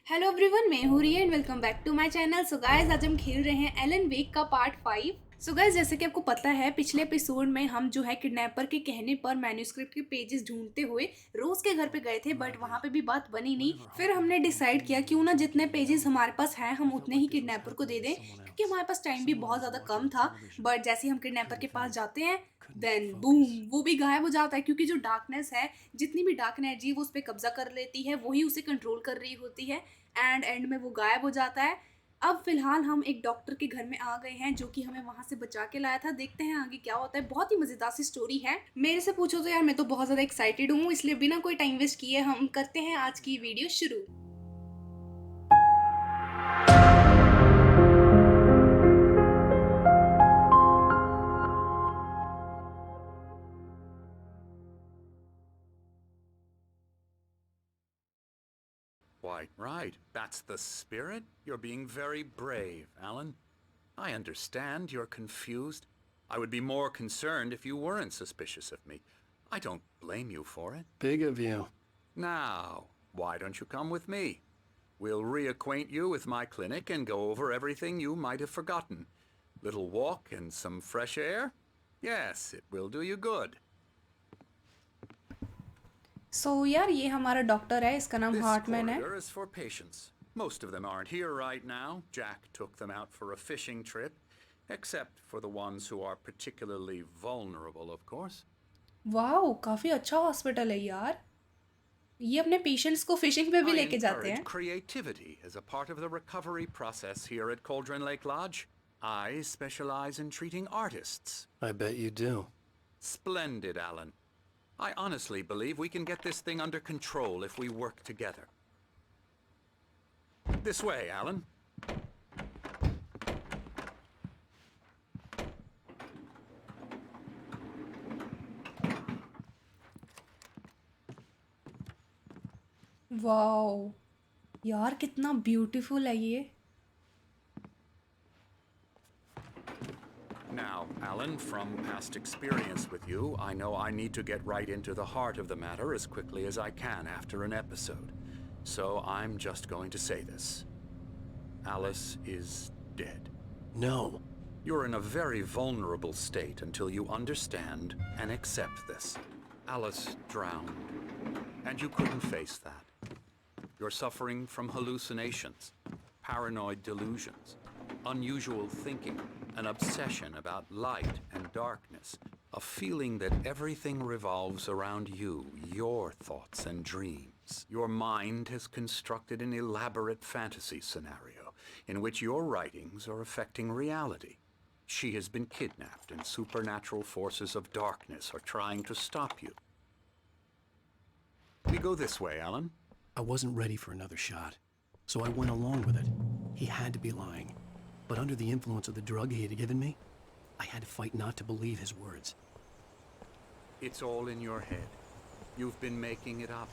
Hello everyone, मैं हूँ Riya and welcome back to my channel. So guys, आज हम खेल रहे हैं एलन वेक का पार्ट 5। सो गाइस, जैसे कि आपको पता है, पिछले एपिसोड में हम जो है किडनैपर के कहने पर मैन्यूस्क्रिप्ट के पेजेस ढूंढते हुए रोज के घर पे गए थे, बट वहां पे भी बात बनी नहीं। फिर हमने डिसाइड किया क्यों ना जितने पेजेस हमारे पास हैं हम उतने ही किडनैपर को दे दें, क्योंकि हमारे पास टाइम भी बहुत ज़्यादा कम था। बट जैसे ही हम किडनैपर के पास जाते हैं, देन बूम, वो भी गायब हो जाता है, क्योंकि जो डार्कनेस है, जितनी भी डार्क एनर्जी वो उस पर कब्जा कर लेती है, वही उसे कंट्रोल कर रही होती है। एंड में वो गायब हो जाता है। अब फिलहाल हम एक डॉक्टर के घर में आ गए हैं, जो कि हमें वहां से बचा के लाया था। देखते हैं आगे क्या होता है। बहुत ही मजेदार सी स्टोरी है। मेरे से पूछो तो यार, मैं तो बहुत ज्यादा एक्साइटेड हूँ, इसलिए बिना कोई टाइम वेस्ट किए हम करते हैं आज की वीडियो शुरू। Why, right. That's the spirit? You're being very brave, Alan. I understand you're confused. I would be more concerned if you weren't suspicious of me. I don't blame you for it. Big of you. Now, why don't you come with me? We'll reacquaint you with my clinic and go over everything you might have forgotten. Little walk and some fresh air? Yes, it will do you good. यार, ये हमारा doctor है, इसका नाम This Hartmann है। corridor is for patients. Most of them aren't here right now. Jack took them out for a fishing trip, except for the ones who are particularly vulnerable, of course. वाह, काफी अच्छा hospital है यार। ये अपने patients को fishing पे भी I लेके जाते encourage हैं। creativity as a part of the recovery process here at Cauldron Lake Lodge. I specialize in treating artists. I bet you do. Splendid, Alan. I honestly believe we can get this thing under control if we work together. This way, Alan. वाह यार, कितना beautiful है ये। Now, Alan, from past experience with you, I know I need to get right into the heart of the matter as quickly as I can after an episode. So I'm just going to say this. Alice is dead. No. You're in a very vulnerable state until you understand and accept this. Alice drowned, and you couldn't face that. You're suffering from hallucinations, paranoid delusions, unusual thinking, an obsession about light and darkness, a feeling that everything revolves around you, your thoughts and dreams. Your mind has constructed an elaborate fantasy scenario in which your writings are affecting reality. She has been kidnapped, and supernatural forces of darkness are trying to stop you. We go this way, Alan. I wasn't ready for another shot, so I went along with it. He had to be lying. But under the influence of the drug he had given me, I had to fight not to believe his words. It's all in your head. You've been making it up.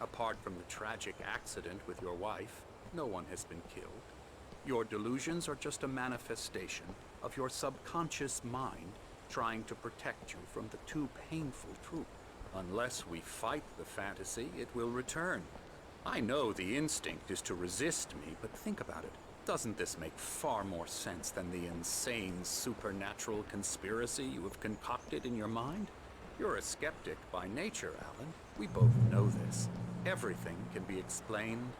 Apart from the tragic accident with your wife, no one has been killed. Your delusions are just a manifestation of your subconscious mind trying to protect you from the too painful truth. Unless we fight the fantasy, it will return. I know the instinct is to resist me, but think about it. Doesn't this make far more sense than the insane supernatural conspiracy you have concocted in your mind? You're a skeptic by nature, Alan. We both know this. Everything can be explained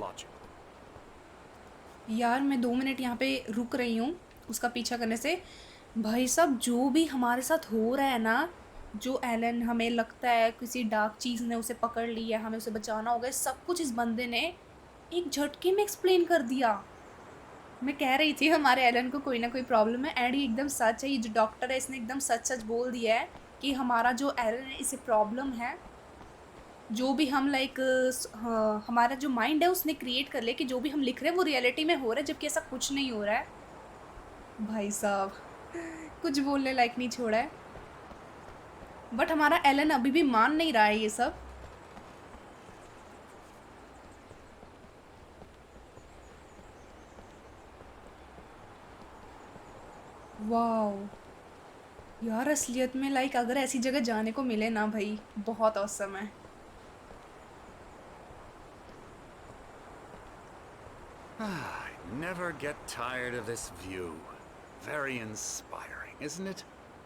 logically. यार, मैं 2 minute यहाँ पे रुक रही हूँ उसका पीछा करने से। भाई साहब, जो भी हमारे साथ हो रहा है ना, जो एलन, हमें लगता है किसी डार्क चीज़ ने उसे पकड़ लिया, हमें उसे बचाना होगा, सब कुछ इस बंदे ने एक झटके में एक्सप्लेन कर दिया। मैं कह रही थी हमारे एलन को कोई ना कोई प्रॉब्लम है, एंड ये एकदम सच है। ये जो डॉक्टर है, इसने एकदम सच सच बोल दिया है कि हमारा जो एलन है, इसे प्रॉब्लम है। जो भी हम हमारा जो माइंड है उसने क्रिएट कर लिया कि जो भी हम लिख रहे हैं वो रियलिटी में हो रहा है, जबकि ऐसा कुछ नहीं हो रहा है। भाई साहब, कुछ बोलने लायक नहीं छोड़ा है। बट हमारा एलन अभी भी मान नहीं रहा है ये सब। वाह यार, असलियत में अगर ऐसी जगह जाने को मिले ना भाई, बहुत औसम है। I never get tired of this view. Very inspiring, isn't it?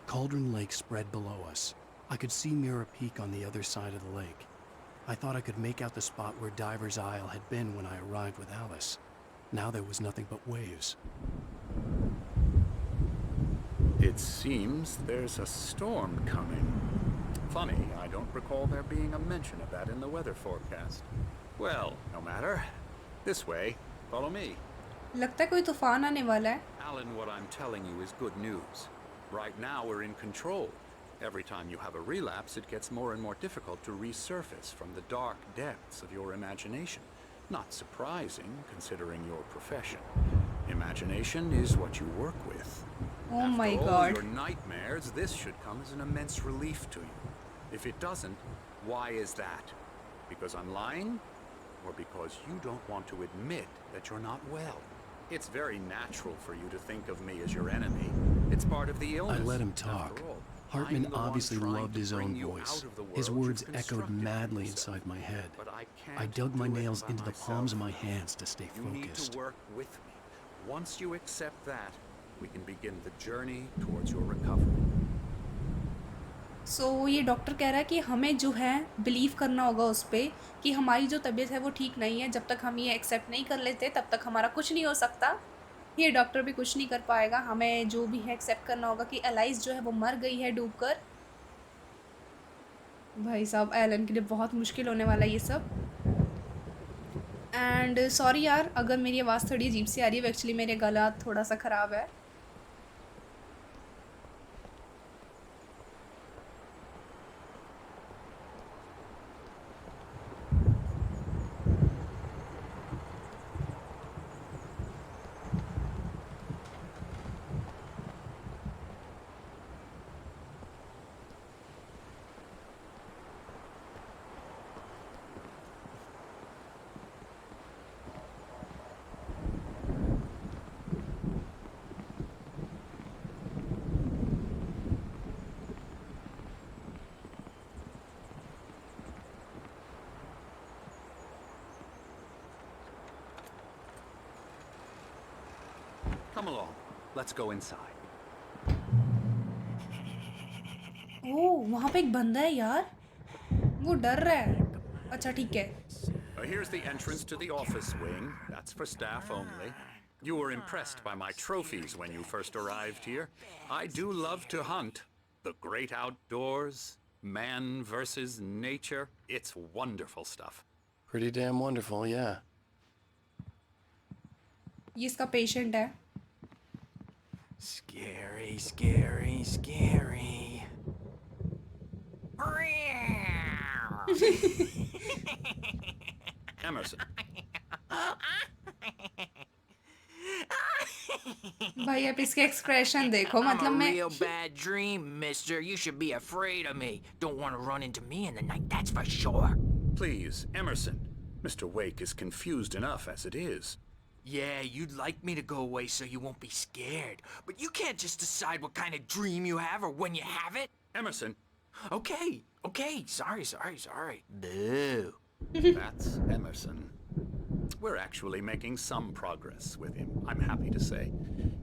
Cauldron Lake spread below us. I could see Mirror Peak on the other side of the lake. I thought I could make out the spot where Diver's Isle had been when I arrived with Alice. Now there was nothing but waves. It seems there's a storm coming. Funny, I don't recall there being a mention of that in the weather forecast. Well, no matter. This way. Follow me. लगता है कोई तूफान आने वाला है. Alan, what I'm telling you is good news. Right now we're in control. Every time you have a relapse, it gets more and more difficult to resurface from the dark depths of your imagination. Not surprising, considering your profession. Imagination is what you work with. Oh my After all God. your nightmares, this should come as an immense relief to you. If it doesn't, why is that? Because I'm lying? Or because you don't want to admit that you're not well? It's very natural for you to think of me as your enemy. It's part of the illness. I let him talk. After all, Hartman I'm the one obviously trying loved to his bring own you voice. out of the His world words you've echoed constructed for madly yourself. inside my head. But I I can't dug my do it nails by into the myself. palms of my hands to stay You need focused. to work with me. Once you accept that, we can begin the journey towards your recovery. सो ये doctor कह रहा है कि हमें जो है believe करना होगा उस पर कि हमारी जो तबीयत है वो ठीक नहीं है. जब तक हम ये एक्सेप्ट नहीं कर लेते तब तक हमारा कुछ नहीं हो सकता. ये डॉक्टर भी कुछ नहीं कर पाएगा. हमें जो भी है एक्सेप्ट करना होगा कि एलाइस जो है वो मर गई है डूबकर. भाई साहब, एलन के लिए बहुत मुश्किल होने वाला है ये सब. एंड सॉरी यार अगर मेरी आवाज़ थोड़ी अजीब सी आ रही है. एक्चुअली मेरे गला थोड़ा सा ख़राब है. Come along. Let's go inside. ओह, वहाँ पे एक बंदा है यार. वो डर रहा है. अच्छा ठीक है. Here's the entrance to the office wing. That's for staff only. You were impressed by my trophies when you first arrived here. I do love to hunt. The great outdoors, man versus nature. It's wonderful stuff. Pretty damn wonderful, yeah. ये इसका patient है. Scary, scary, scary. Emerson, भाई आप इसके expression देखो. I'm मतलब a मैं real bad dream, mister. You should be afraid of me. Don't want to run into me in the night, that's for sure. please, Emerson. Mr. Wake is confused enough as it is. Yeah, you'd like me to go away so you won't be scared. But you can't just decide what kind of dream you have or when you have it. Emerson, Okay, okay. Sorry. Boo. that's Emerson. We're actually making some progress with him, I'm happy to say.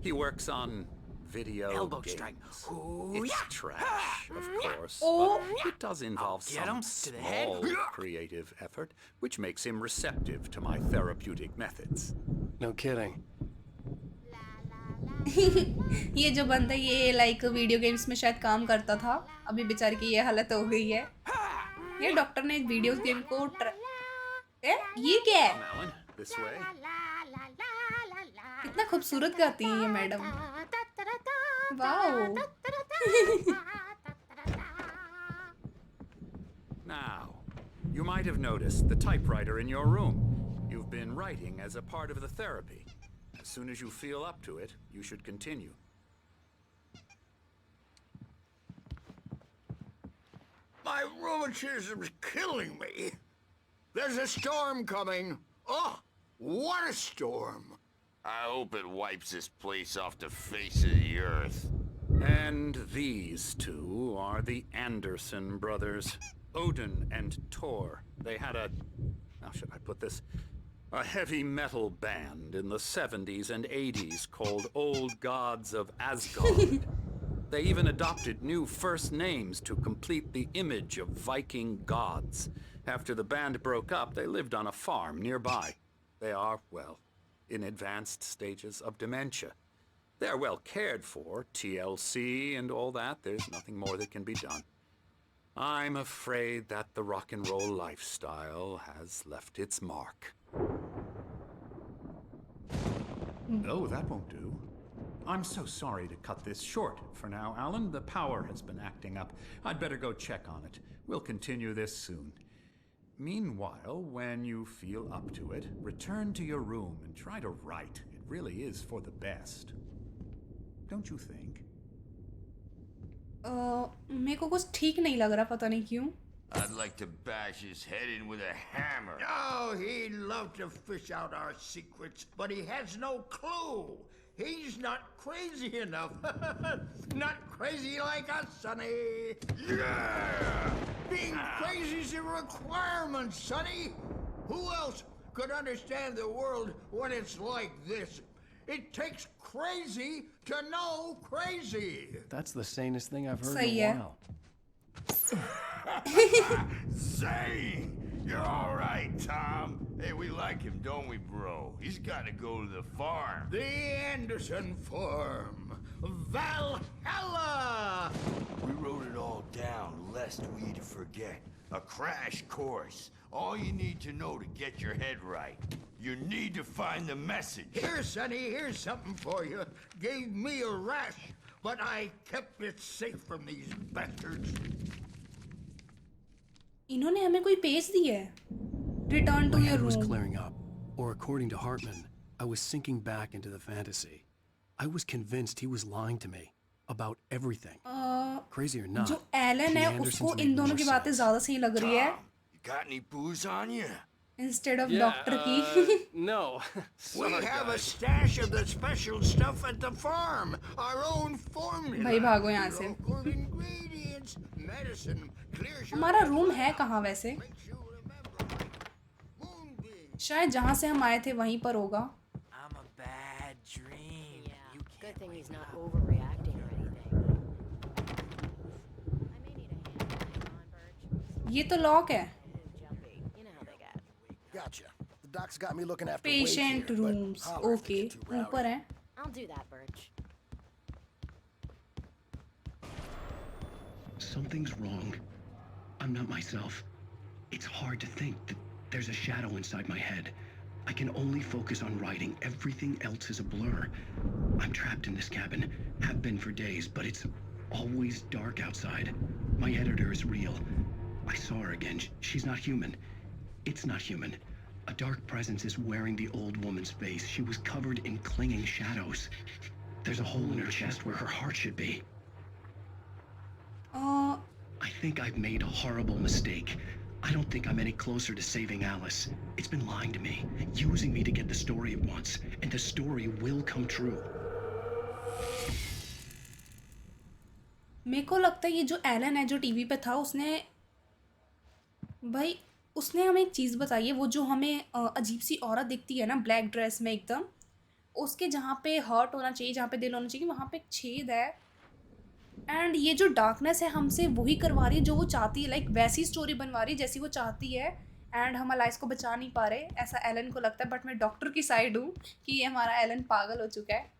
He works on video Elbow games. strike. It's Hoo-yah. trash, of course, Oh. but it does involve I'll get him some to the head. small creative effort, which makes him receptive to my therapeutic methods. No kidding. ये जो बंदा ये like video games में शायद काम करता था. अभी बेचारे की ये हालत हो गई है. ये डॉक्टर ने एक वीडियो गेम को ये क्या है? Come, Alan, this way. कितना खूबसूरत गाती हैं ये madam. Wow. Now, you might have noticed the typewriter in your room. You've been writing as a part of the therapy. As soon as you feel up to it, you should continue. My rheumatism's killing me. There's a storm coming. Oh, what a storm. I hope it wipes this place off the face of the earth. And these two are the Anderson brothers, Odin and Tor. They had a... How should I put this? A heavy metal band in the 70s and 80s called Old Gods of Asgard. They even adopted new first names to complete the image of Viking gods. After the band broke up, they lived on a farm nearby. They are, well, in advanced stages of dementia. They're well cared for, TLC and all that. There's nothing more that can be done. I'm afraid that the rock and roll lifestyle has left its mark. Oh, that won't do. I'm so sorry to cut this short for now, Alan. The power has been acting up. I'd better go check on it. We'll continue this soon. Meanwhile, when you feel up to it, return to your room and try to write. It really is for the best. Don't you think? मेरे को कुछ ठीक नहीं लग रहा, पता नहीं क्यों. I'd like to bash his head in with a hammer. Oh, he'd love to fish out our secrets, but he has no clue. He's not crazy enough. Not crazy like us, Sonny. Yeah! Being crazy's a requirement, Sonny. Who else could understand the world when it's like this? It takes crazy to know crazy. That's the sanest thing I've heard Same, in a yeah. while. Zane! You're all right, Tom. Hey, we like him, don't we, bro? He's got to go to the farm. The Anderson Farm. Valhalla! We wrote it all down, lest we forget. A crash course. All you need to know to get your head right. You need to find the message. Here, Sonny, here's something for you. Gave me a rash, but I kept it safe from these bastards. इन्होंने हमें कोई page दी है. Return to My your head was room. clearing up, or according to Hartman, I was sinking back into the fantasy. I was convinced he was lying to me about everything. Crazy or not, जो Elon है the उसको Andersons इन made दोनों more की बातें sense. ज्यादा सही लग रही है. Tom, you got any booze on you? Instead of doctor की. No. We have a stash of the special stuff at the farm. Our own formula. भाई भागो यहाँ से. Local ingredients, medicine, clear your हमारा रूम है कहाँ वैसे? makes you remember. Moonbeam. शायद जहाँ से हम आए थे वहीं पर होगा. I'm a bad dream. Yeah, You good can't thing wake he's not up. overreacting or anything. I may need a hand. Hang on, Birch. ये तो लॉक है. Jumpy. You know how they get. Gotcha. The doc's got me looking after Patient Wade here, but rooms. holler if they Okay. get too rowdy. ऊपर है. I'll do that, Birch. Something's wrong. I'm not myself. It's hard to think that there's a shadow inside my head. I can only focus on writing. Everything else is a blur. I'm trapped in this cabin. Have been for days, but it's always dark outside. My editor is real. I saw her again. She's not human. It's not human. A dark presence is wearing the old woman's face. She was covered in clinging shadows. There's a hole in her chest where her heart should be. I think I've made a horrible mistake. I don't think I'm any closer to saving Alice. It's been lying to me, using me to get the story it wants, and the story will come true. मेरे को लगता है ये जो Elon है जो TV पे था उसने हमें एक चीज़ बताई है. वो जो हमें अजीब सी औरत दिखती है ना ब्लैक ड्रेस में एकदम, उसके जहाँ पे हर्ट होना चाहिए, जहाँ पे दिल होना चाहिए, वहाँ पे एक छेद है. एंड ये जो डार्कनेस है हमसे वही करवा रही है जो वो चाहती है. लाइक वैसी स्टोरी बनवा रही है जैसी वो चाहती है. एंड हम अलाइस को बचा नहीं पा रहे, ऐसा एलन को लगता है. बट मैं डॉक्टर की साइड हूँ कि ये हमारा एलन पागल हो चुका है.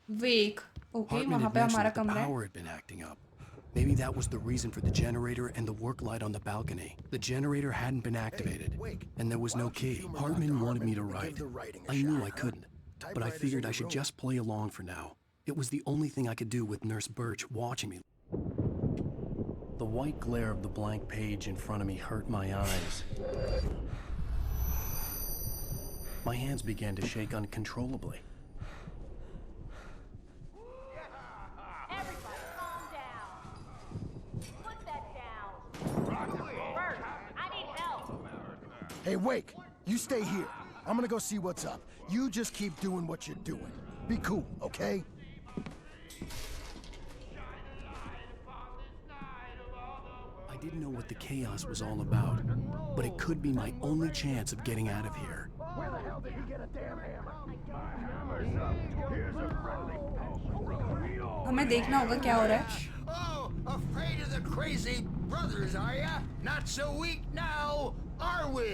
वेक. ओके, Hartman वहाँ had पे mentioned हमारा that the कमरा है. power had been acting up. Maybe that was the reason for the generator and the work light on the balcony. The generator hadn't been activated, Wake. and there was Why no don't you key. humor Hartman Dr. wanted me to Hartman and write. give the writing a I knew shot, I huh? couldn't, but I Typewriters figured in I your should room. just play along for now. It was the only thing I could do with Nurse Birch watching me. The white glare of the blank page in front of me hurt my eyes. My hands began to shake uncontrollably. Everybody, calm down. Put that down. Birch, I need help. Hey, Wake, you stay here. I'm gonna go see what's up. You just keep doing what you're doing. Be cool, okay? didn't know what the chaos was all about, but it could be my only chance of getting out of here. Where the hell did he get a damn hammer? हमें देखना होगा क्या हो रहा है. Oh, afraid of the crazy brothers, are ya? Not so weak now, are we?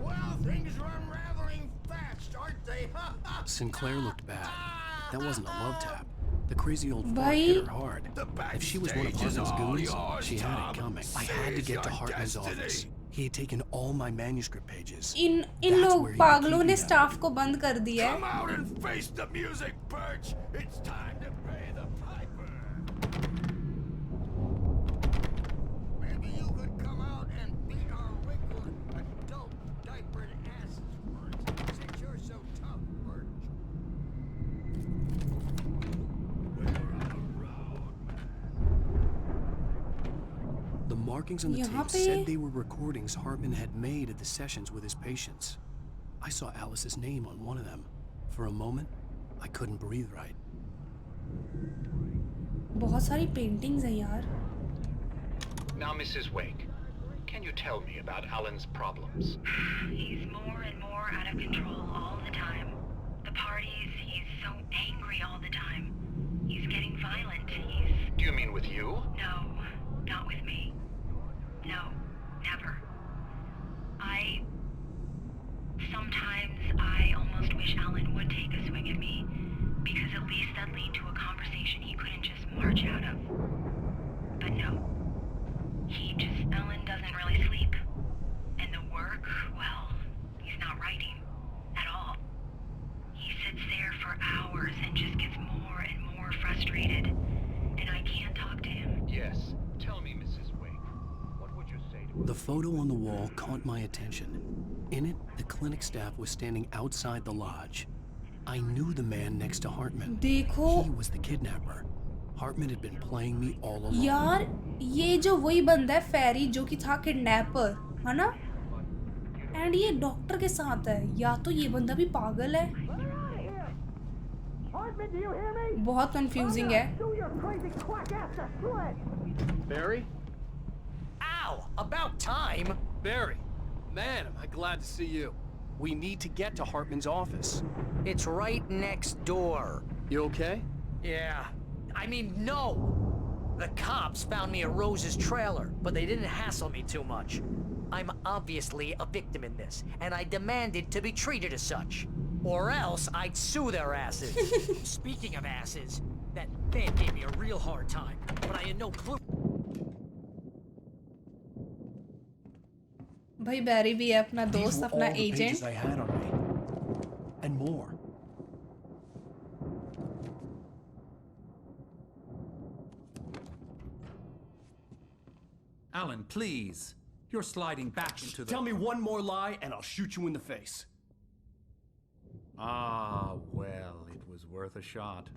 Well, things are unraveling fast, aren't they? Sinclair looked bad. That wasn't a love tap. The crazy old fart Bhai. hit her hard. If she was one of Hartman's goons, she had it coming. I had to get to Hartman's office. He had taken all my manuscript pages. In That's लोग where he पागलों keep ने me at. Staff को बंद कर दिया Come है. out and face the music, Birch! It's time to pay the piper! Maybe you could come out and beat our wrinkled adult diapered asses for it, since you're so tough, Birch. The markings on the यहाँ tape पे- said they were recordings Hartman had made at the sessions with his patients. I saw Alice's name on one of them. For a moment, I couldn't breathe right. बहुत सारी paintings हैं यार. Now, Mrs. Wake, can you tell me about Alan's problems? He's more and more out of control all the time. The parties, he's so angry all the time. He's getting violent. Do you mean with you? No, not with me. No, never. Sometimes I almost wish Alan would take a swing at me, because at least that'd lead to a conversation he couldn't just march out of. But no. Alan doesn't really sleep. And the work, well, he's not writing at all. He sits there for hours and just gets more and more frustrated. And I can't talk to him. Yes. Tell me, Mrs. Wake, what would you say to The photo on the wall caught my attention. In it, the clinic staff was standing outside the lodge. I knew the man next to Hartman. देखो He was the kidnapper. Hartman had been playing me all along. यार, ये जो वही बंदा है फेरी जो कि था किडनैपर, है ना? एंड ये डॉक्टर के साथ है. या तो ये बंदा भी पागल है. बहुत कंफ्यूजिंग है. Barry? Ow! About time! Barry! Man, am I glad to see you. We need to get to Hartman's office. It's right next door. You okay? Yeah. I mean, no! The cops found me at Rose's trailer, but they didn't hassle me too much. I'm obviously a victim in this, and I demanded to be treated as such. Or else I'd sue their asses. Speaking of asses, that man gave me a real hard time, but I had no clue. भाई बैरी भी है अपना These दोस्त, were अपना all the pages agent. I had on me. And more. Alan, please. You're sliding back into the... Tell me one more lie and I'll shoot you in the face. Ah, well, it was worth a shot.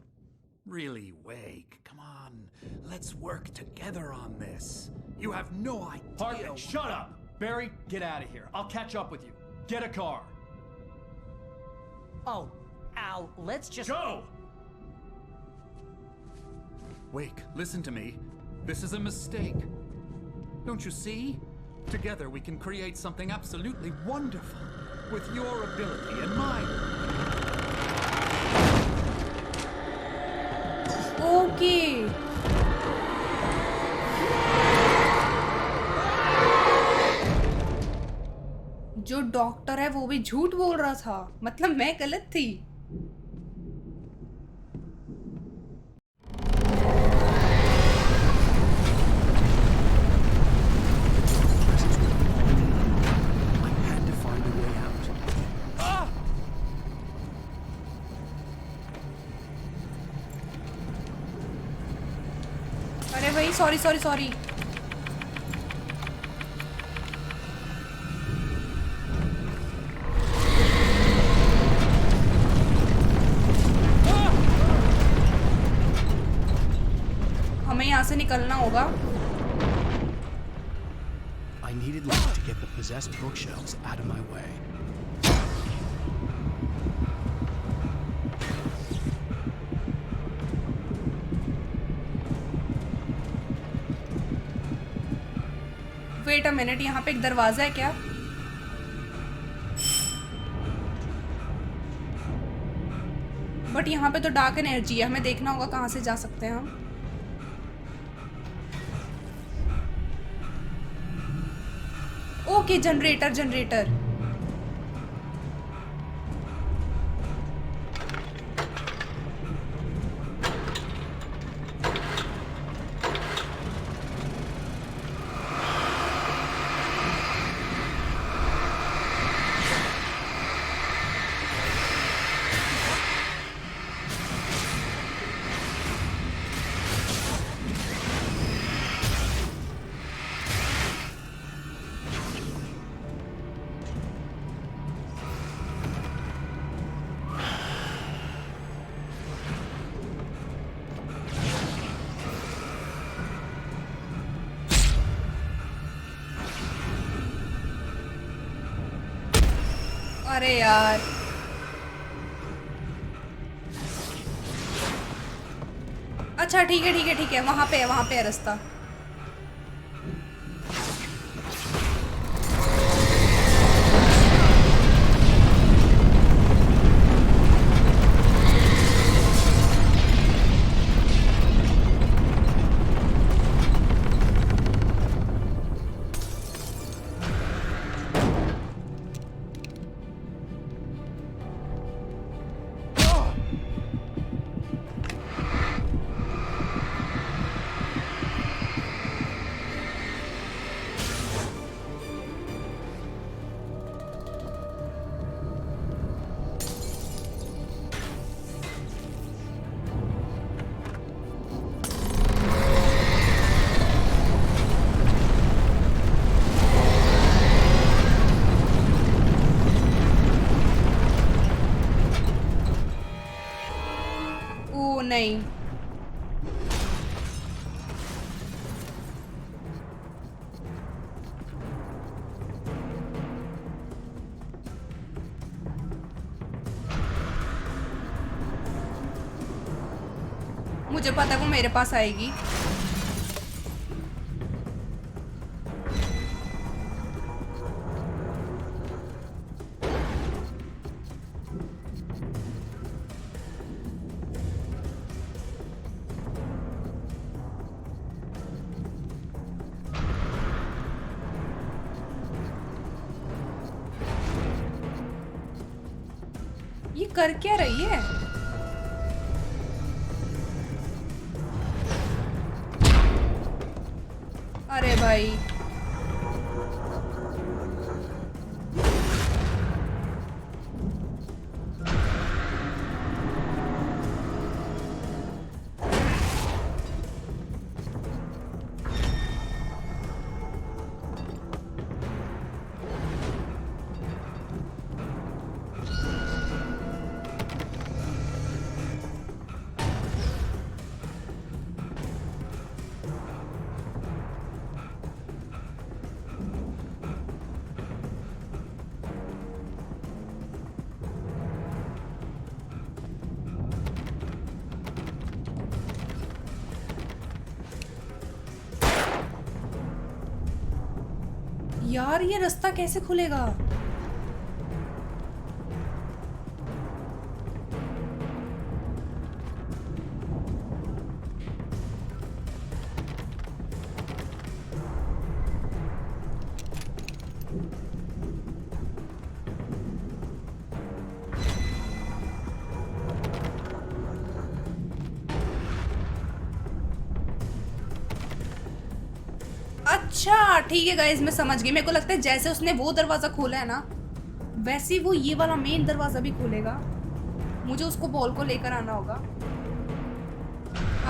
Really, Wake, come on. Let's work together on this. You have no idea... Hartman, shut up! Barry, get out of here. I'll catch up with you. Get a car. Oh, Al, let's just... Go! Wake, listen to me. This is a mistake. Don't you see? Together we can create something absolutely wonderful. With your ability and mine. Okay. जो doctor है वो भी झूठ बोल रहा था. मतलब मैं गलत थी. I had to find a way out. अरे भाई सॉरी सॉरी सॉरी. हमें यहाँ से निकलना होगा. I needed light to get the possessed bookshelves out of my way. Wait a minute, यहाँ पे एक दरवाजा है क्या? बट यहाँ पे तो डार्क एनर्जी है, हमें देखना होगा कहाँ से जा सकते हैं हम। Okay, generator generator. अरे यार, अच्छा ठीक है ठीक है ठीक है, वहां पे है रास्ता। ओ नहीं, मुझे पता है वो मेरे पास आएगी। ये कर क्या रही है? अरे भाई, यार ये रास्ता कैसे खुलेगा? अच्छा ठीक है गाइस, मैं समझ गई। मेरे को लगता है जैसे उसने वो दरवाजा खोला है ना, वैसे ही वो ये वाला मेन दरवाजा भी खोलेगा। मुझे उसको बॉल को लेकर आना होगा।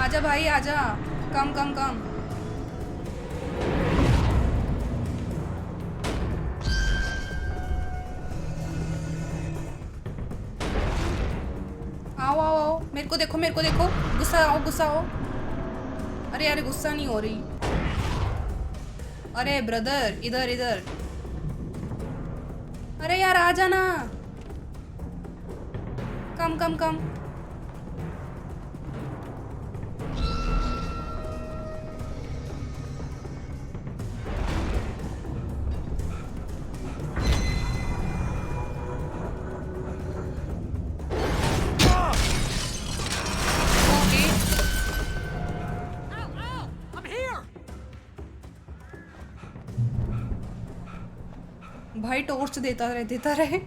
आजा भाई आजा, कम कम कम। आओ आओ आओ, मेरे को देखो मेरे को देखो, गुस्सा आओ गुस्सा आओ। अरे यार गुस्सा नहीं हो रही। अरे ब्रदर इधर इधर, अरे यार आ जाना, कम कम कम। भाई टॉर्च देता रहे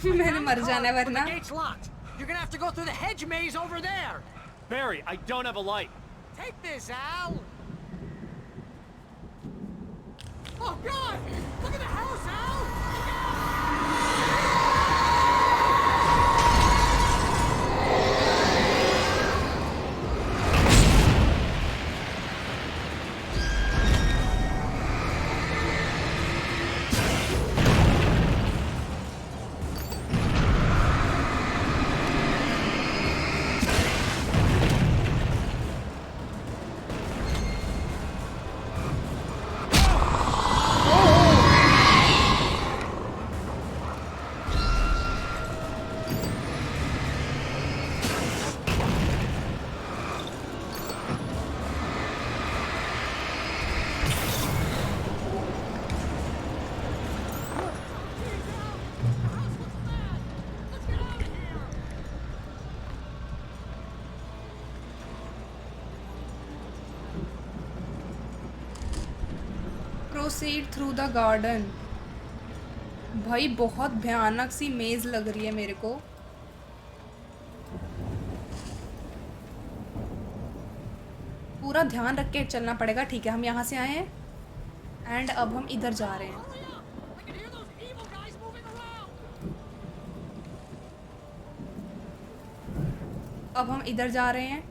मैंने मर जाना है वरना। The gate's locked. You're gonna have to go through the hedge maze over there. Barry, I don't have a light. Take this, Al. Oh God! Look at the house, Al. Proceed through the garden. भाई बहुत भयानक सी मेज लग रही है मेरे को। पूरा ध्यान रख के चलना पड़ेगा। ठीक है, हम यहाँ से आए हैं एंड अब हम इधर जा रहे हैं। अब हम इधर जा रहे हैं।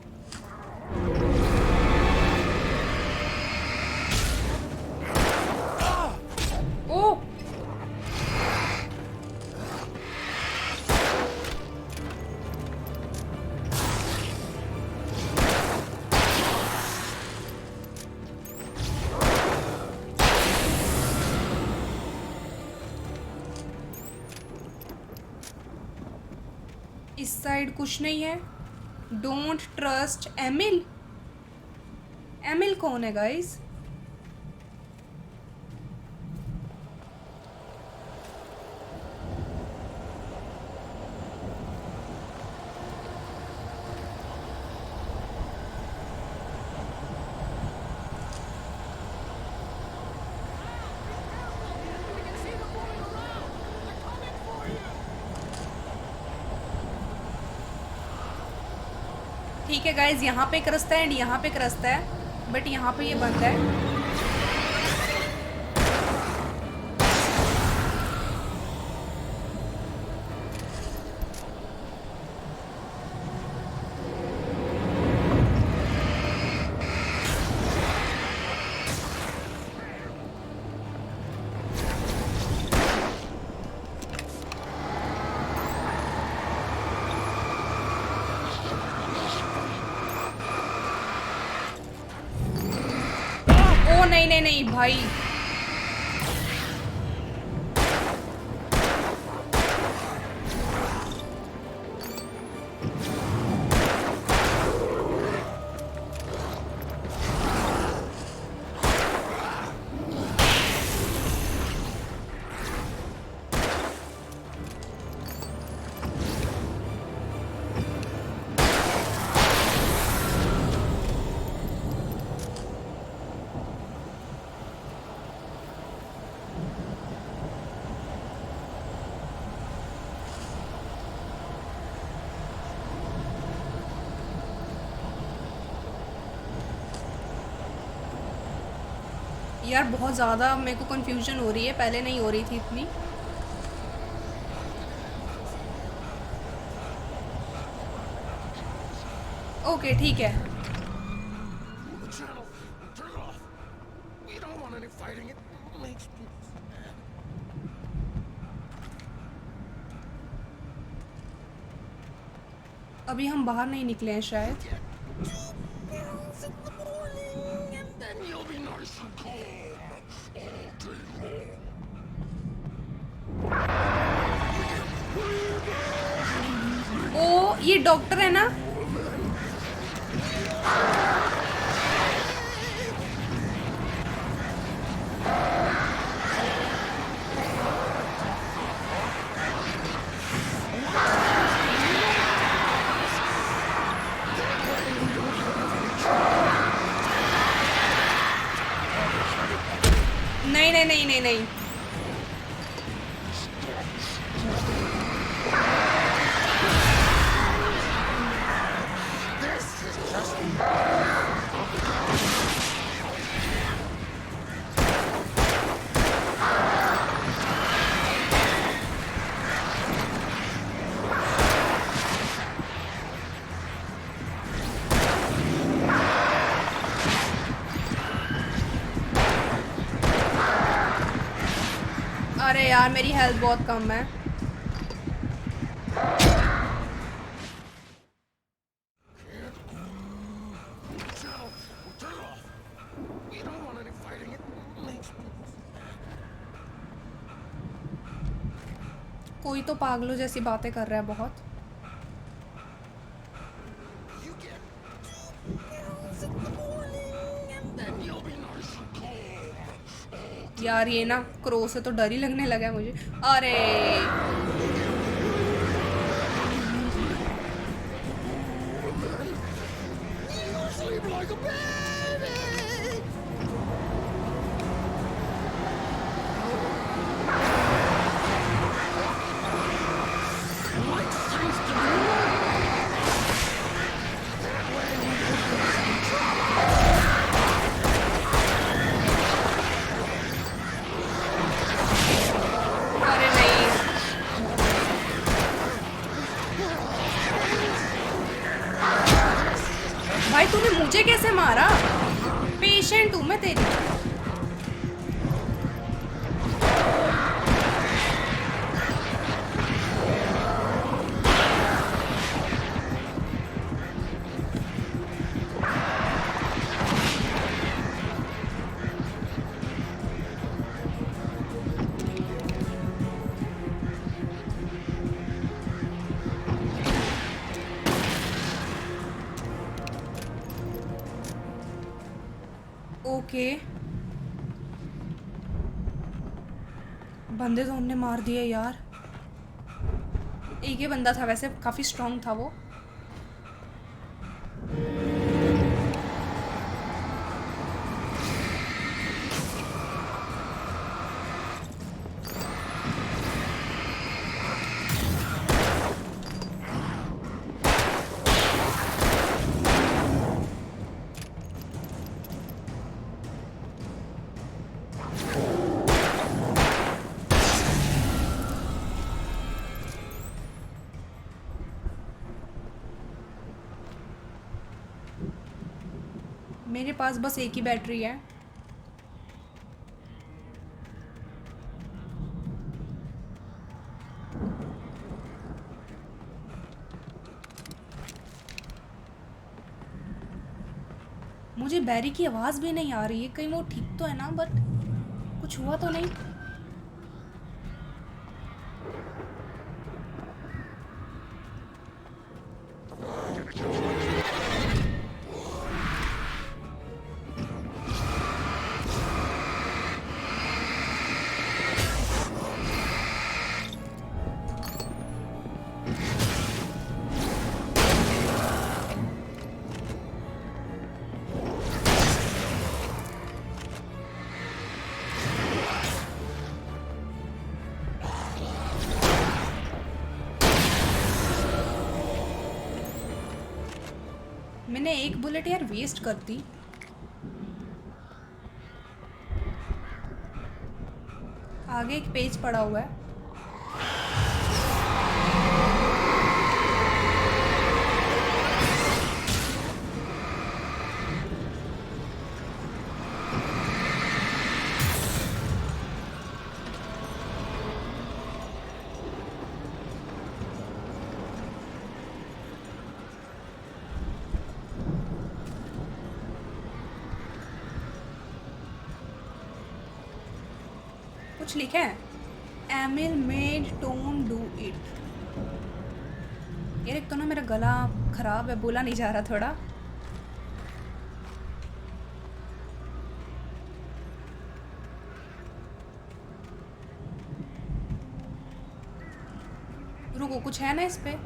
ओ इस साइड कुछ नहीं है। Don't trust Emil. एमिल कौन है गाइस? ठीक है गाइज, यहाँ पे एक रास्ता है एंड यहाँ पे एक रास्ता है, बट यहाँ पे ये बंद है। नहीं भाई, यार बहुत ज़्यादा मेरे को कंफ्यूजन हो रही है, पहले नहीं हो रही थी इतनी। ओके ठीक है। अभी हम बाहर नहीं निकले हैं शायद। ओ ये डॉक्टर है ना? नहीं नहीं नहीं नहीं नहीं यार मेरी हेल्थ बहुत कम है। कोई तो पागलों जैसी बातें कर रहा है बहुत। यार ये ना क्रो से तो डर ही लगने लगा है मुझे। अरे अरे नहीं भाई, तूने मुझे कैसे मारा? पेशेंट हूँ मैं तेरी। ओके, बंदे तो हमने मार दिए यार। एक ही बंदा था वैसे, काफी स्ट्रांग था वो। मेरे पास बस एक ही बैटरी है। मुझे बैरी की आवाज़ भी नहीं आ रही है, कहीं वो ठीक तो है ना? बट कुछ हुआ तो नहीं? मैंने एक बुलेट यार वेस्ट कर दी। आगे एक पेज पड़ा हुआ है। कुछ लिखा है, Emil made don't do it. यार एक तो ना मेरा गला खराब है, बोला नहीं जा रहा थोड़ा। रुको, कुछ है ना इस पे?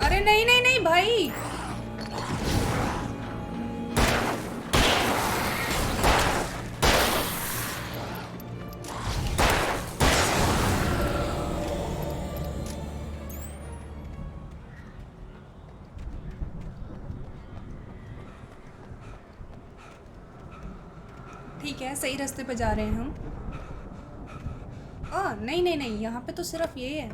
अरे नहीं नहीं नहीं भाई, ठीक है, सही रास्ते पे जा रहे हैं हम। नहीं नहीं नहीं, यहाँ पे तो सिर्फ ये है।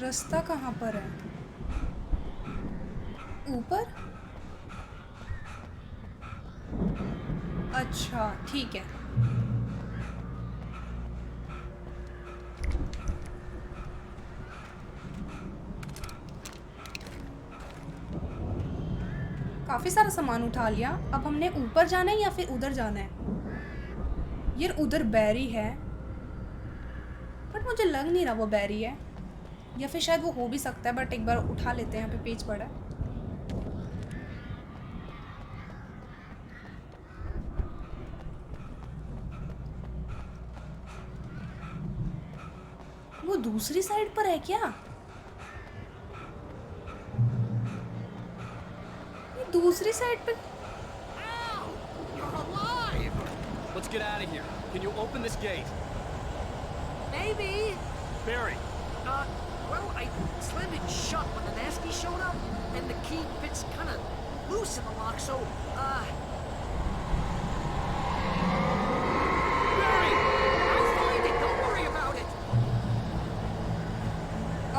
रास्ता कहाँ पर है? ऊपर? अच्छा ठीक है। काफी सारा सामान उठा लिया। अब हमने ऊपर जाना है या फिर उधर जाना है? यार उधर बैरी है, बट मुझे लग नहीं रहा वो बैरी है, या फिर शायद वो हो भी सकता है, बट एक बार उठा लेते हैं। यहाँ पे पेज पड़ा है। वो दूसरी साइड पर है क्या? ये दूसरी साइड पे। Let's get out of here. Can you open this gate? Maybe. Barry. Well, I slammed it shut when the nasty showed up, and the key fits kind of loose in the lock, so, Barry! I'll find it, don't worry about it!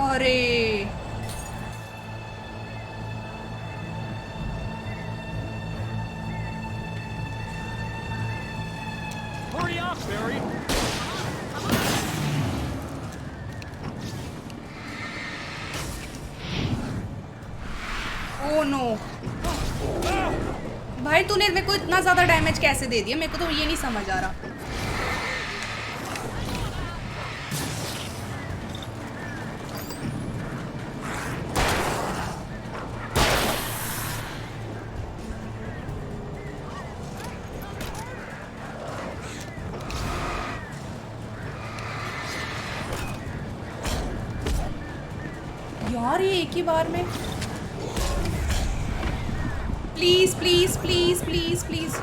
अरे Hurry up, Barry! Oh no भाई, तूने मेरे को इतना ज्यादा damage कैसे दे दिया? मेरे को तो ये नहीं समझ आ रहा। यार ये एक ही बार में। Please please please please please.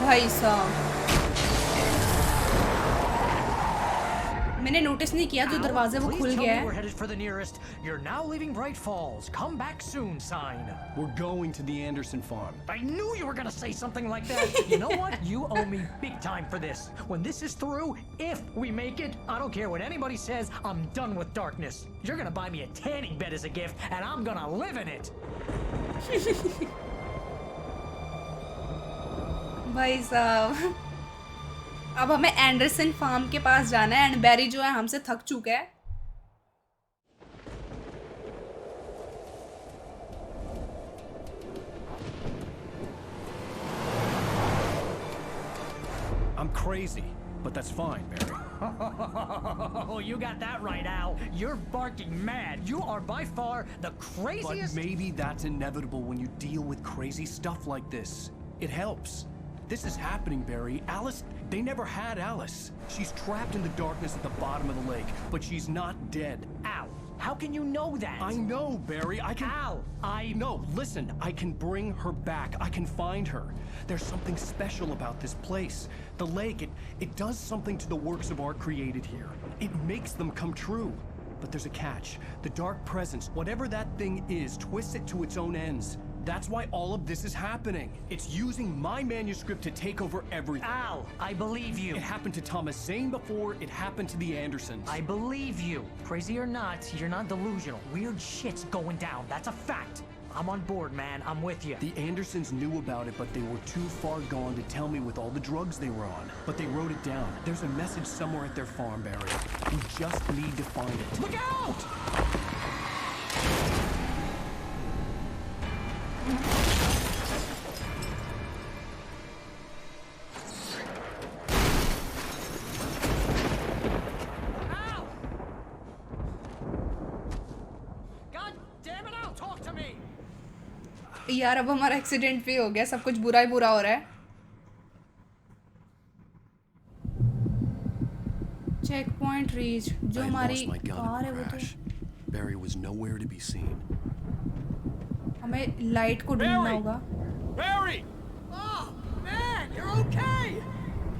भाई साहब, मैंने नोटिस नहीं किया जो दरवाजे वो खुल गया है। We're headed for the nearest. You're now leaving Bright Falls. Come back soon sign. We're going to the Anderson farm. I knew you were gonna say something like that. You know what? You owe me big time for this. When this is through, if we make it, I don't care what anybody says, I'm done with darkness. You're gonna buy me a tanning bed as a gift, and I'm gonna live in it. भाई साहब, अब हमें Anderson farm के पास जाना है, and बैरी जो है हमसे थक चुका है। I'm crazy, but that's fine, Barry. Oh, you got that right, Al. You're barking mad. You are by far the craziest. But maybe that's inevitable when you deal with crazy stuff like this. It helps. This is happening, Barry. Alice, they never had Alice. She's trapped in the darkness at the bottom of the lake, but she's not dead. Al, how can you know that? I know, Barry. I can... Al, No, listen. I can bring her back. I can find her. There's something special about this place. The lake, it does something to the works of art created here. It makes them come true. But there's a catch. The dark presence, whatever that thing is, twists it to its own ends. That's why all of this is happening. It's using my manuscript to take over everything. Al, I believe you. It happened to Thomas Zane before, it happened to the Andersons. I believe you. Crazy or not, you're not delusional. Weird shit's going down. That's a fact. I'm on board, man. I'm with you. The Andersons knew about it, but they were too far gone to tell me with all the drugs they were on. But they wrote it down. There's a message somewhere at their farm, Barry. We just need to find it. Look out! यार अब हमारा accident भी हो गया, सब कुछ बुरा ही बुरा हो रहा है। चेक पॉइंट रीच, जो हमारी कार है वो तो Barry was nowhere to be seen. हमें लाइट को ढूंढना होगा। Barry! Oh, man, you're okay!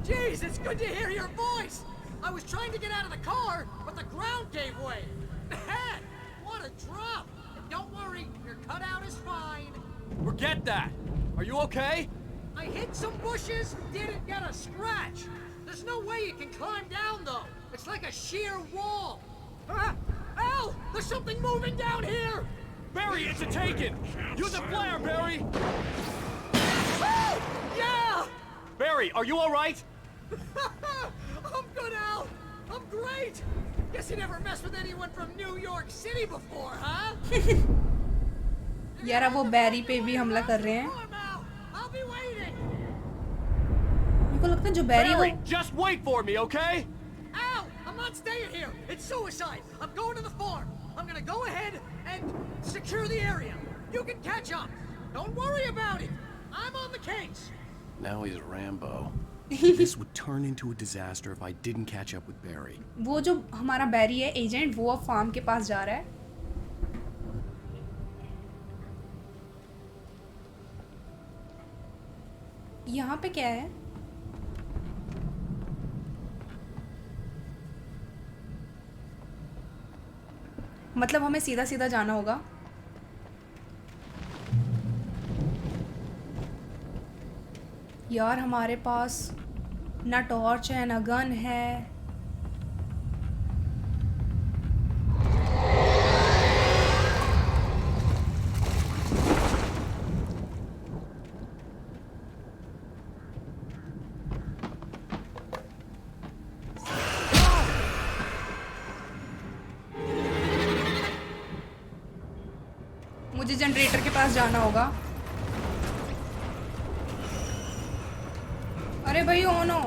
Jeez, it's good to hear your voice! I was trying to get out of the car, but the ground gave way. Man, what a drop! And don't worry, your cutout is fine. Forget that! Are you okay? I hit some bushes, didn't get a scratch. There's no way you can climb down, though. It's like a sheer wall. Ah! Al! There's something moving down here! Barry, it's a taken! Use a flare, Barry! Oh! Yeah! Barry, are you alright? I'm good, Al! I'm great! Guess you never messed with anyone from New York City before, huh? यार अब वो बैरी पे भी हमला कर रहे हैं। I'll be waiting. मेरे को लगता है जो बैरी Barry, वो just wait for me, okay? Al! I'm not staying here! It's suicide! I'm going to the farm! I'm gonna go ahead and secure the area. You can catch up. Don't worry about it. I'm on the case. Now he's Rambo. This would turn into a disaster if I didn't catch up with Barry. वो जो हमारा बैरी है agent, वो अब farm के पास जा रहा है। यहाँ पे क्या है? मतलब हमें सीधा सीधा जाना होगा। यार हमारे पास ना टॉर्च है ना गन है। मुझे जनरेटर के पास जाना होगा। अरे भाई ओ नो,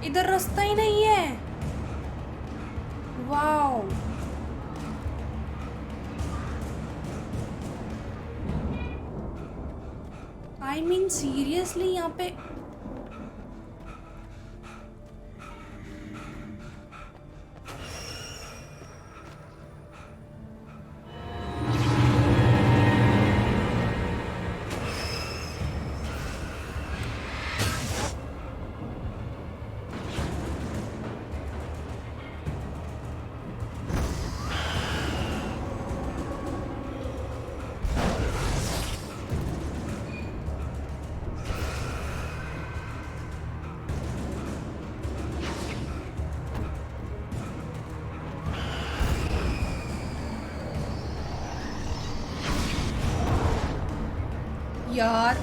इधर रास्ता ही नहीं है। वाओ, आई मीन सीरियसली यहाँ पे यार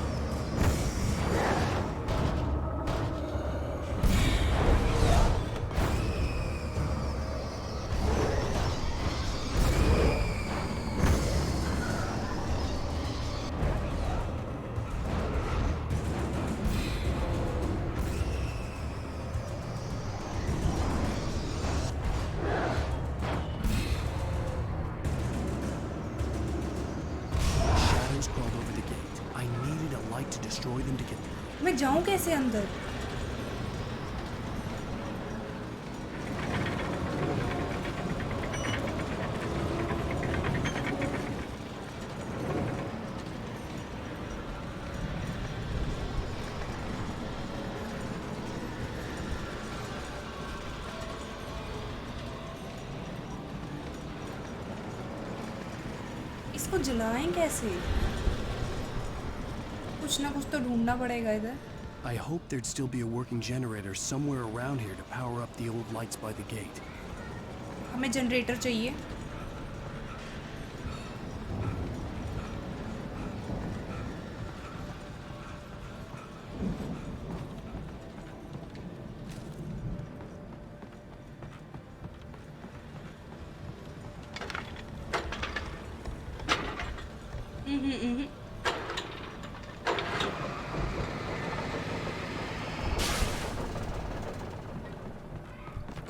Shadows crawled over the gate. I needed a light to destroy them to get through. मैं जाऊं कैसे अंदर? इसको जलाएं कैसे? कुछ ना कुछ तो ढूंढना पड़ेगा इधर। I hoped there'd still be a working generator somewhere around here to power up the old lights by the gate. हमें जनरेटर चाहिए।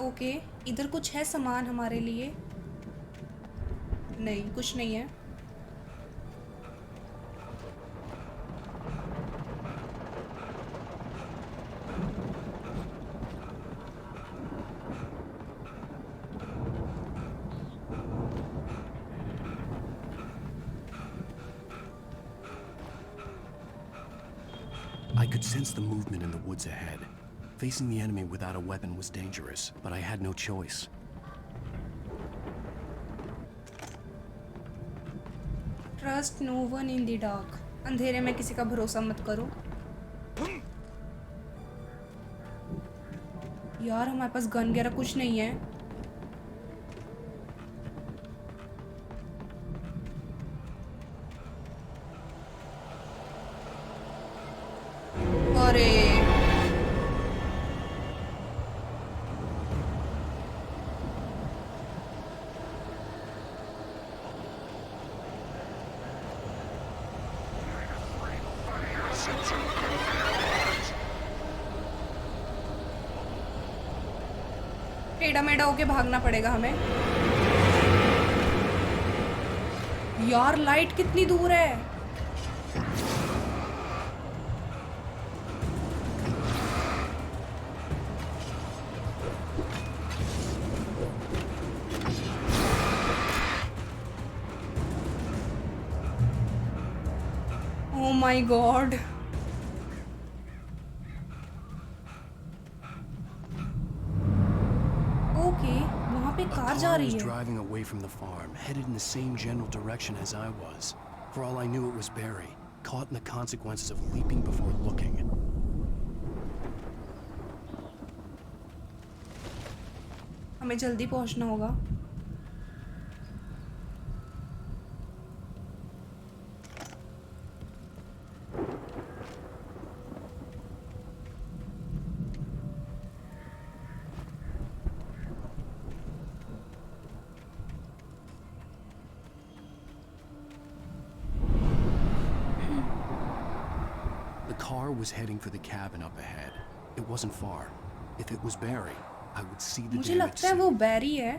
ओके, इधर कुछ है सामान हमारे लिए? नहीं, कुछ नहीं है। I could sense the movement in the woods ahead. Facing the enemy without a weapon was dangerous, but I had no choice. Trust no one in the dark. अंधेरे में किसी का भरोसा मत करो। यार हमारे पास गन वगैरह कुछ नहीं है। अरे टेढ़ा मेढ़ा होके भागना पड़ेगा हमें। यार लाइट कितनी दूर है। Oh my God. I was driving away from the farm, headed in the same general direction as I was. For all I knew, it was Barry, caught in the consequences of leaping before looking. हमें जल्दी पहुंचना होगा। The car was heading for the cabin up ahead. It wasn't far. If it was Barry, I would see the मुझे damage लगता है वो बैरी है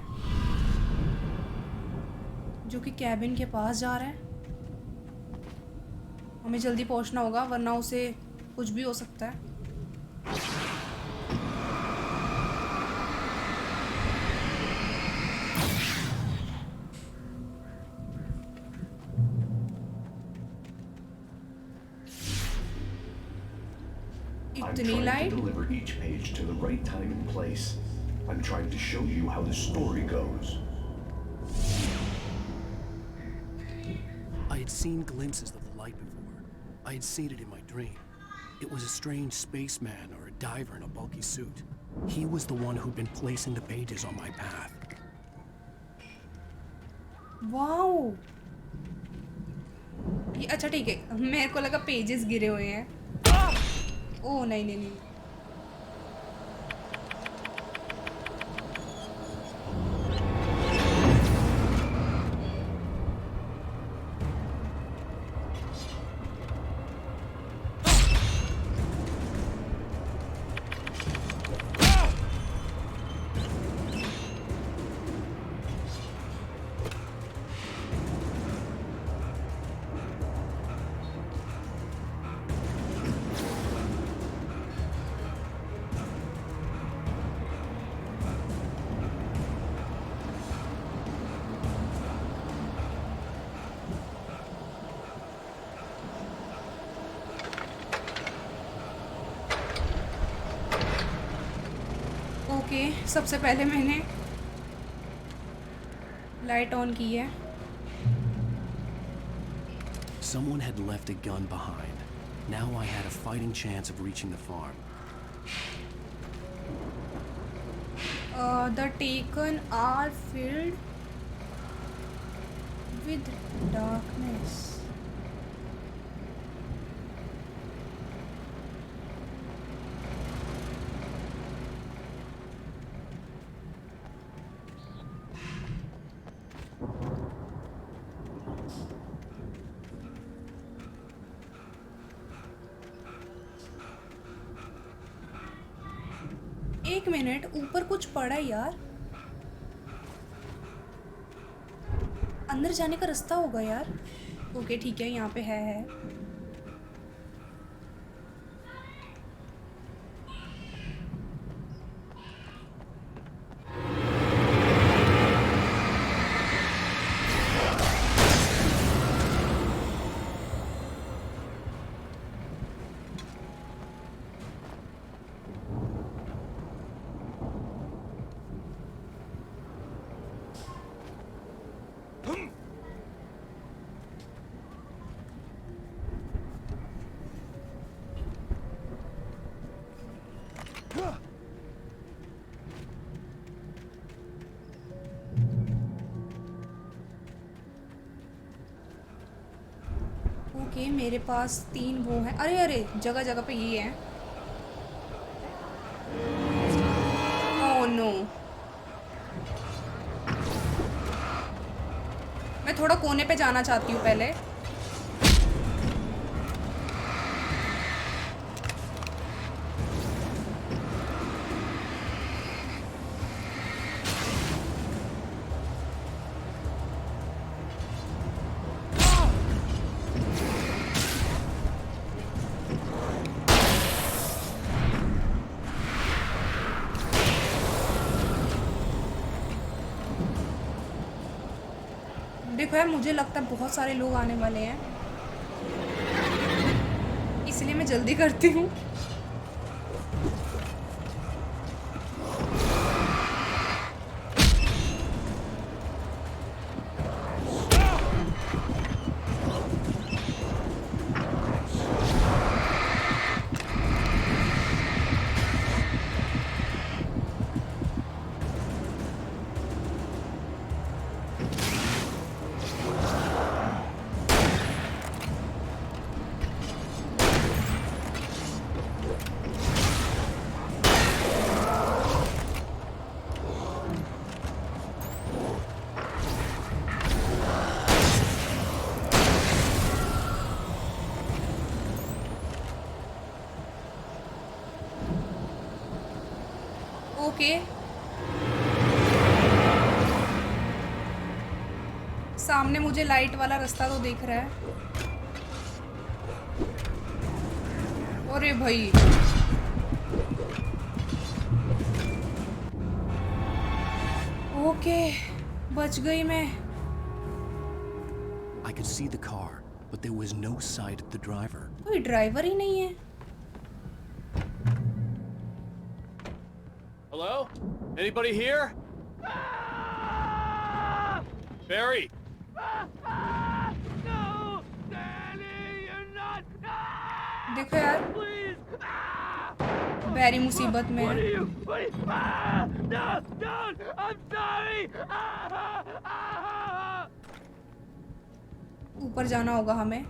जो कि कैबिन के पास जा रहा है। हमें जल्दी पहुंचना होगा वरना उसे कुछ भी हो सकता है। I'm trying to deliver each page to the right time and place. I'm trying to show you how the story goes. I had seen glimpses of the light before. I had seen it in my dream. It was a strange spaceman or a diver in a bulky suit. He was the one who'd been placing the pages on my path. Wow, ये अच्छा ठीक है। मेरे को लगा pages गिरे हुए हैं। ओह नहीं नहीं नहीं। ओके, सबसे पहले मैंने लाइट ऑन की है। Someone had left a gun behind. Now I had a fighting chance of reaching the farm. The taken are filled with darkness. एक मिनट, ऊपर कुछ पड़ा है यार। अंदर जाने का रास्ता होगा यार। ओके ठीक है, यहाँ पे है। ओके, मेरे पास 3 वो हैं। अरे अरे, जगह जगह पे ये है। ओह नो, मैं थोड़ा कोने पे जाना चाहती हूँ पहले। देखो यार, मुझे लगता है बहुत सारे लोग आने वाले हैं, इसलिए मैं जल्दी करती हूँ। ओके, सामने मुझे लाइट वाला रास्ता तो दिख रहा है। अरे भाई, ओके, बच गई मैं। I could see the car, but there was no sight of the driver. कोई ड्राइवर ही नहीं है। Hello? Anybody here? Barry? No! Danny, you're not... देखो यार, बैरी मुसीबत में है। No, don't! I'm sorry! ऊपर जाना होगा हमें।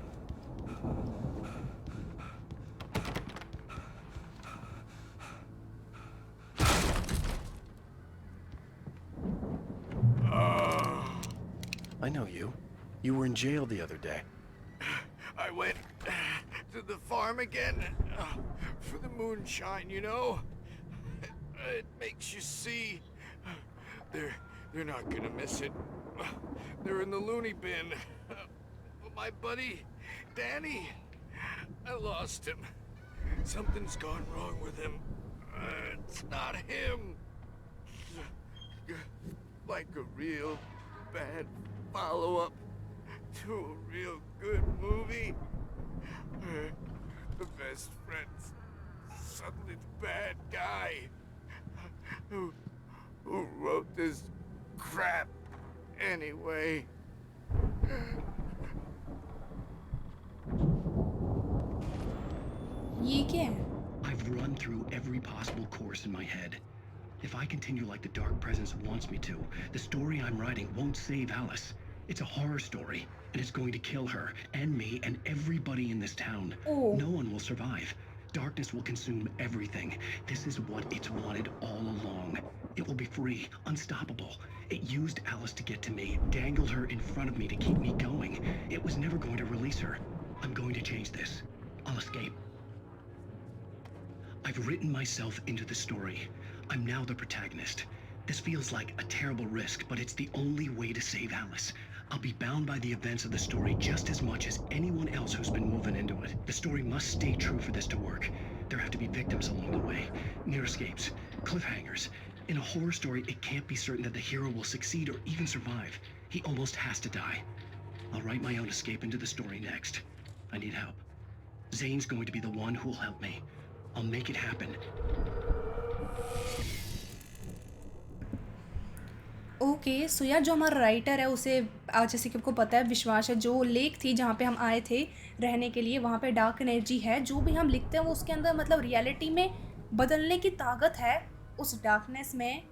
I know you. You were in jail the other day. I went to the farm again for the moonshine, you know? It makes you see. They're not gonna miss it. They're in the loony bin. But my buddy, Danny, I lost him. Something's gone wrong with him. It's not him. Like a real bad follow-up to a real good movie. The best friend's suddenly the bad guy. Who wrote this crap anyway? क्या है? I've run through every possible course in my head. If I continue like the Dark Presence wants me to, the story I'm writing won't save Alice. It's a horror story, and it's going to kill her, and me, and everybody in this town. Oh. No one will survive. Darkness will consume everything. This is what it's wanted all along. It will be free, unstoppable. It used Alice to get to me, dangled her in front of me to keep me going. It was never going to release her. I'm going to change this. I'll escape. I've written myself into the story. I'm now the protagonist. This feels like a terrible risk, but it's the only way to save Alice. I'll be bound by the events of the story just as much as anyone else who's been woven into it. The story must stay true for this to work. There have to be victims along the way, near escapes, cliffhangers. In a horror story, it can't be certain that the hero will succeed or even survive. He almost has to die. I'll write my own escape into the story next. I need help. Zane's going to be the one who'll help me. I'll make it happen. Okay so यार जो हमारा writer है उसे आज जैसे कि आपको पता है विश्वास है जो लेक थी जहाँ पे हम आए थे रहने के लिए वहाँ पे डार्क एनर्जी है जो भी हम लिखते हैं वो उसके अंदर मतलब रियलिटी में बदलने की ताकत है उस डार्कनेस में।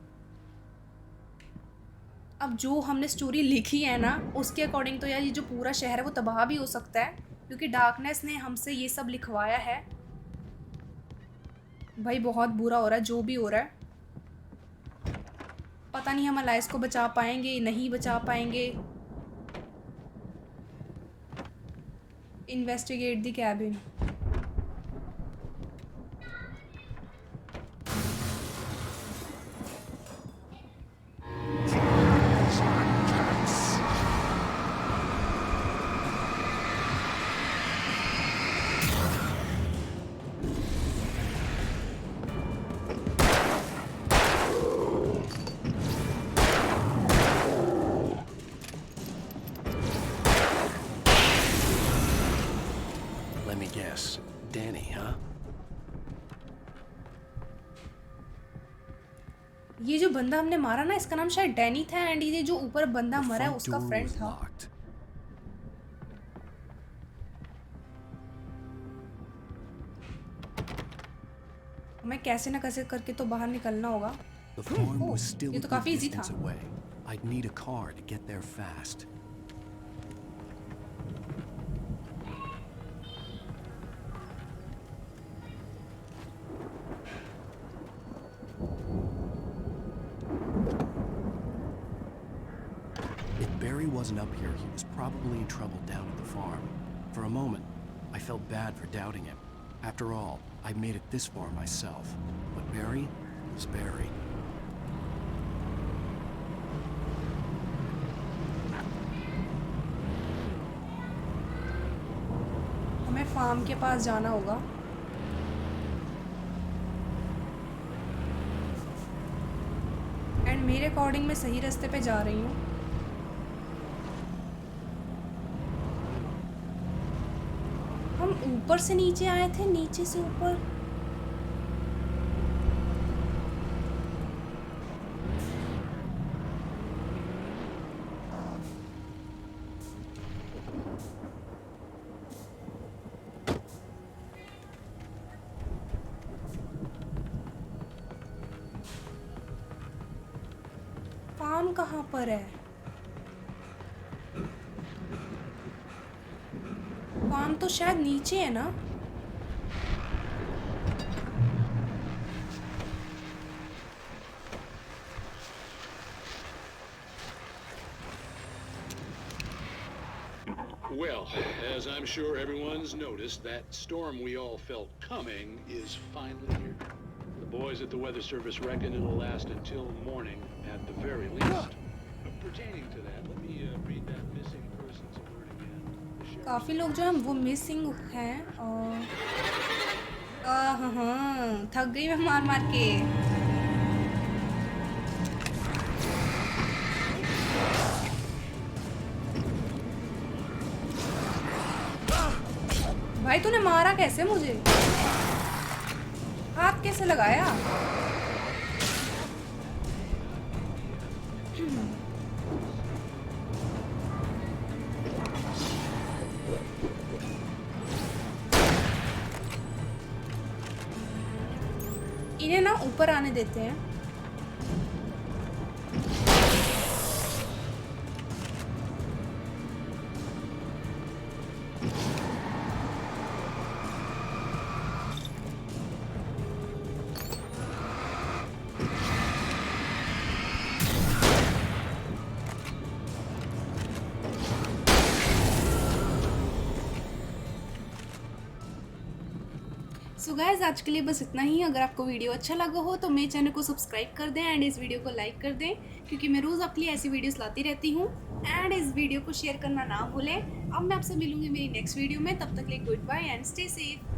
अब जो हमने स्टोरी लिखी है ना उसके अकॉर्डिंग तो यार ये जो पूरा शहर है वो तबाह भी हो सकता है क्योंकि डार्कनेस ने हमसे ये सब लिखवाया है। भाई बहुत बुरा हो रहा है जो भी हो रहा है। पता नहीं हम अलाइस को बचा पाएंगे नहीं बचा पाएंगे। Investigate the cabin. Let me guess. Danny, huh? ये जो बंदा हमने मारा ना इसका नाम शायद डैनी था एंड ये जो ऊपर बंदा The मरा है front उसका door फ्रेंड was था। locked. हमें कैसे ना कैसे करके तो बाहर निकलना होगा। The farm was still ये a तो good काफी इजी distance था। away. I'd need a car to get there fast. If Barry wasn't up here, he was probably in trouble down at the farm. For a moment, I felt bad for doubting him. After all, I made it this far myself. But Barry was Barry. हमें farm के पास जाना होगा। And मेरे according मैं सही रास्ते पे जा रही हूँ। हम ऊपर से नीचे आए थे नीचे से ऊपर। फार्म कहाँ पर है? फार्म तो शायद नीचे है ना। Well, as I'm sure everyone's noticed, that storm we all felt coming is finally here. The boys at the Weather Service reckon it'll last until morning at the very least. Pertaining to that, let me read that missing persons alert again. काफी लोग जो हैं वो missing हैं और हाँ थक गई मैं मार मार के। भाई तूने मारा कैसे मुझे? हाथ कैसे लगाया? इन्हें ना ऊपर आने देते हैं। सो गाइस आज के लिए बस इतना ही। अगर आपको वीडियो अच्छा लगा हो तो मेरे चैनल को सब्सक्राइब कर दें एंड इस वीडियो को लाइक कर दें, क्योंकि मैं रोज़ आपके लिए ऐसी वीडियोस लाती रहती हूँ। एंड इस वीडियो को शेयर करना ना भूलें। अब मैं आपसे मिलूंगी मेरी नेक्स्ट वीडियो में, तब तक के लिए good bye and stay safe.